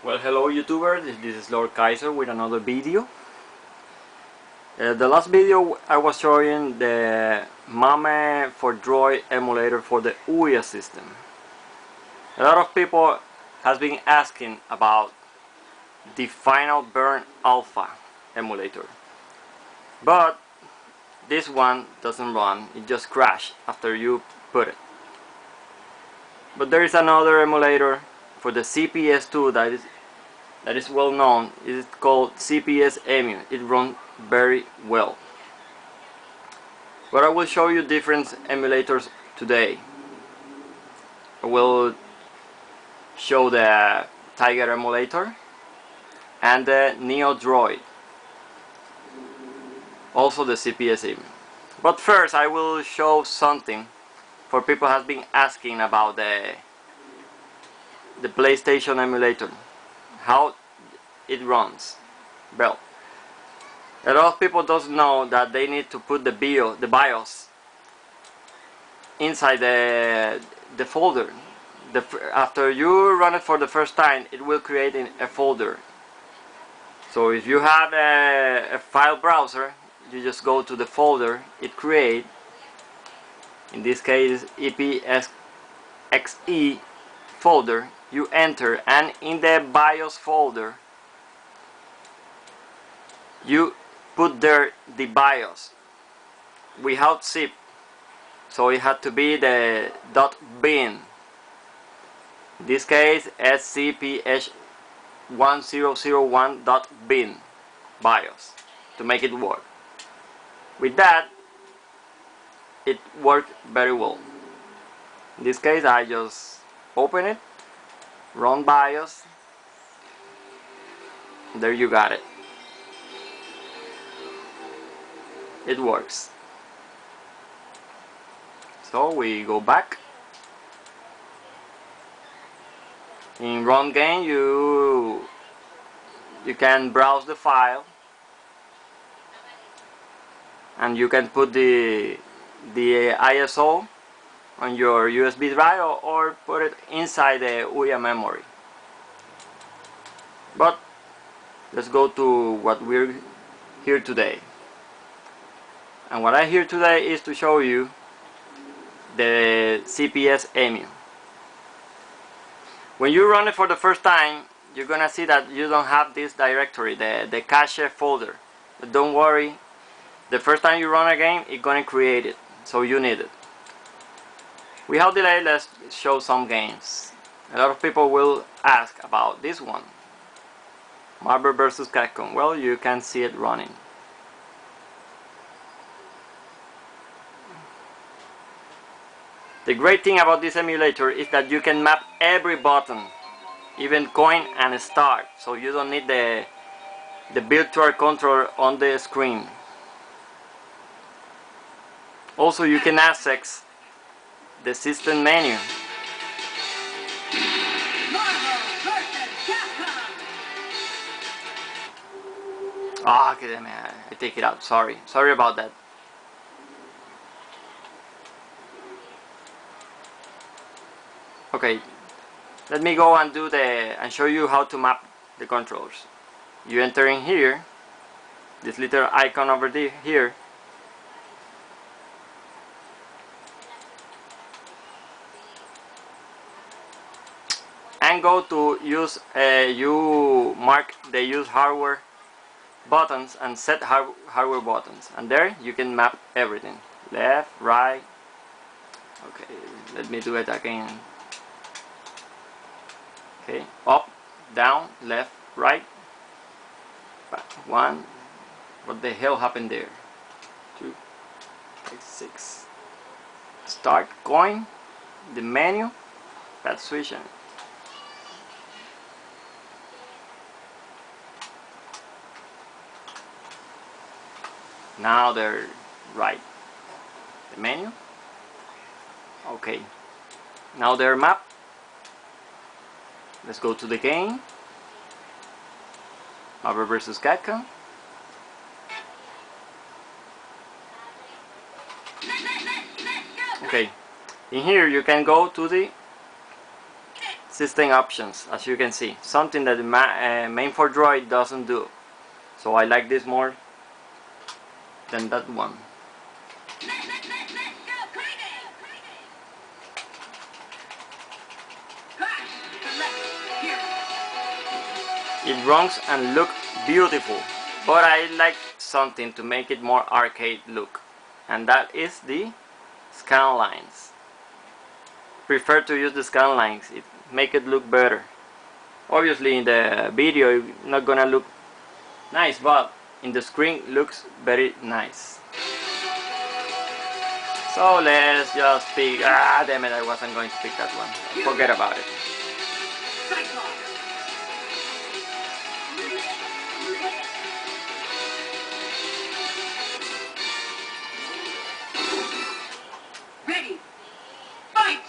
Well, hello YouTubers, this is Lord Kaiser with another video. The last video I was showing the MAME for Droid emulator for the OUYA system. A lot of people has been asking about the final burn alpha emulator, but this one doesn't run, it just crashed after you put it. But there is another emulator for the CPS2 that is well known. It's called CPSEmu. It runs very well. But I will show you different emulators today. I will show the Tiger emulator and the NeoDroid, also the CPSEmu. But first I will show something for people who have been asking about the PlayStation emulator, how it runs. Well, a lot of people don't know that they need to put the BIOS inside the folder. After you run it for the first time, it will create a folder. So if you have a file browser, you just go to the folder it creates. In this case, EPSXE folder. You enter, and in the BIOS folder you put there the BIOS without zip, so it had to be the .bin. In this case, scps1001.bin BIOS to make it work. With that, it worked very well. In this case, I just open it, run BIOS, there you got it. It works. So we go back. In run game, you can browse the file, and you can put the ISO on your USB drive or put it inside the OUYA memory. But let's go to what we're here today. And what I'm here today is to show you the CPSEmu. When you run it for the first time, you're gonna see that you don't have this directory, the cache folder. But don't worry, the first time you run a game, it's gonna create it, so you need it. Without delay, let's show some games. A lot of people will ask about this one, Marvel vs. Capcom. Well, you can see it running. The great thing about this emulator is that you can map every button, even coin and start, so you don't need the virtual controller on the screen. Also, you can access the system menu. Ah, okay, I take it out. Sorry about that. Okay, let me go and show you how to map the controllers. You enter in here, this little icon over here, and go to use. You mark the use hardware buttons and set hardware buttons, and there you can map everything: left, right. Okay, let me do it again. Okay, up, down, left, right. One. What the hell happened there? 2, 5, 6. Start coin, the menu, that switch. Now they're right. The menu. Okay. Now they're mapped. Let's go to the game. Marvel vs. Capcom. Okay. In here you can go to the system options, as you can see, something that the main for Droid doesn't do. So I like this more than that one. It runs and looks beautiful, but I like something to make it more arcade look, and that is the scan lines. Prefer to use the scan lines, it make it look better. Obviously in the video it's not gonna look nice, but in the screen looks very nice. So let's just pick, damn it, I wasn't going to pick that one, forget about it. Ready, fight!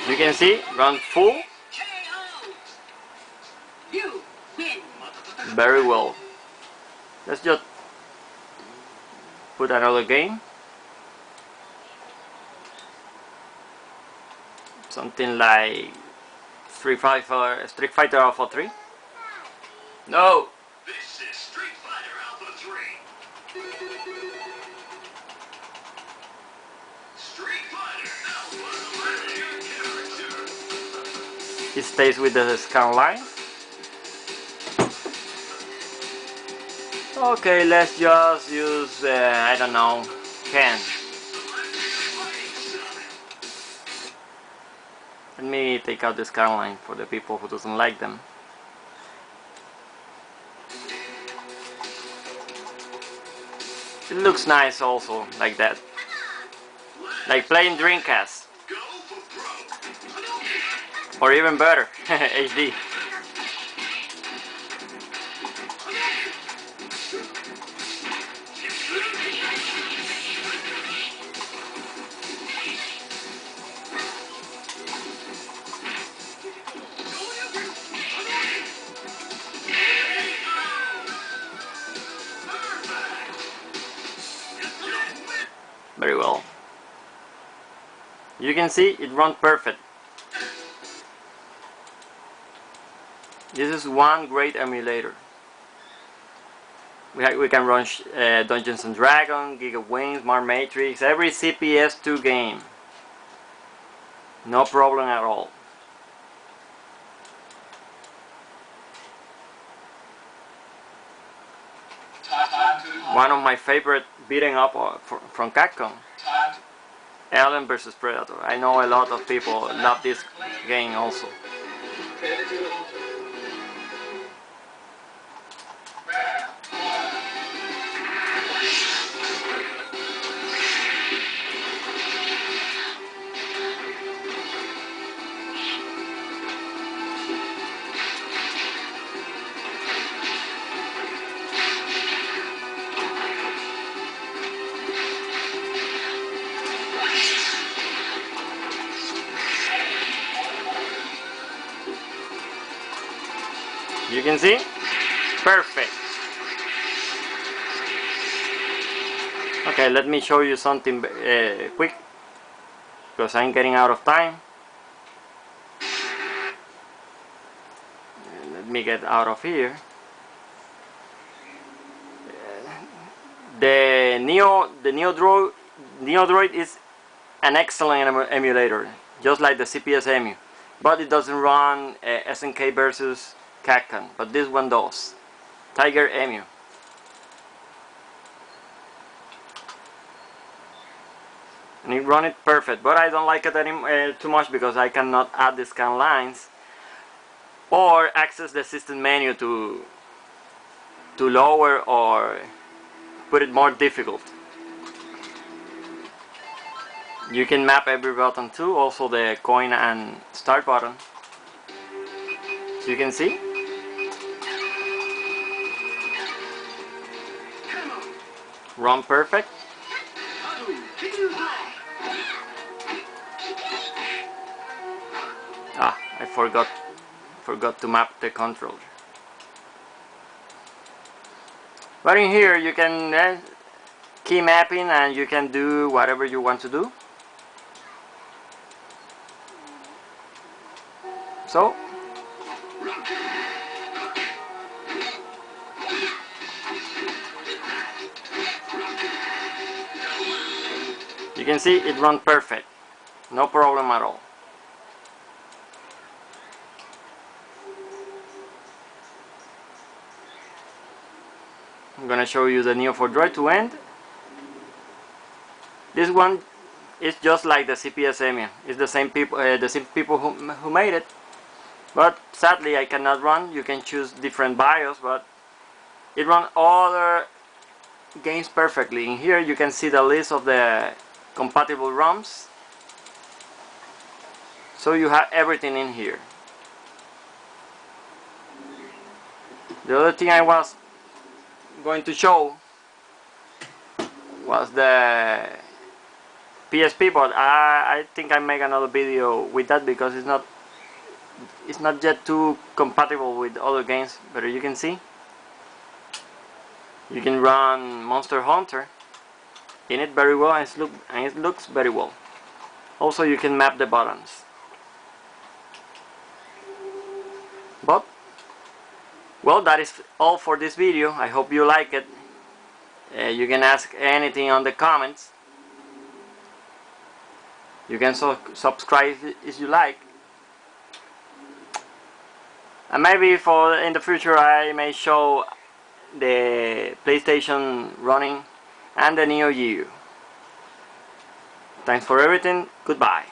You can see, run full. You win. Very well. Let's just put another game. Something like Street Fighter Alpha 3. No! This is Street Fighter Alpha 3. Street Fighter Alpha, your character. It stays with the scan line. Okay, let's just use, I don't know, Ken. Let me take out the scan line for the people who doesn't like them. It looks nice also, like that. Like playing Dreamcast. Or even better, HD. Very well. You can see it runs perfect. This is one great emulator. We can run Dungeons and Dragons, Giga Wings, Mar Matrix, every CPS2 game. No problem at all. One of my favorite beating up from Capcom. Alien vs Predator. I know a lot of people love this game also. You can see? Perfect. Okay, let me show you something quick, because I'm getting out of time. Let me get out of here. The NeoDroid is an excellent emulator, just like the CPSEmu, but it doesn't run SNK versus Capcom, but this one does. Tiger Emu. And it runs it perfect, but I don't like it too much because I cannot add the scan lines. or access the system menu to lower or put it more difficult. You can map every button too, also the coin and start button. So you can see. Run perfect. Ah, I forgot to map the controller. But in here you can key mapping and you can do whatever you want to do. So you can see it runs perfect, no problem at all. I'm gonna show you the NeoDroid to end. This one is just like the CPSEmu. It's the same people who made it. But sadly I cannot run. You can choose different BIOS, but it runs other games perfectly. In here you can see the list of the compatible ROMs. So you have everything in here. The other thing I was going to show was the PSP, but I think I make another video with that because it's not yet too compatible with other games. But you can see you can run Monster Hunter in it very well, and it looks very well. Also you can map the buttons. But well, that is all for this video. I hope you like it. You can ask anything on the comments. You can subscribe if you like. And maybe in the future I may show the PlayStation running and the Neo Geo. Thanks for everything. Goodbye.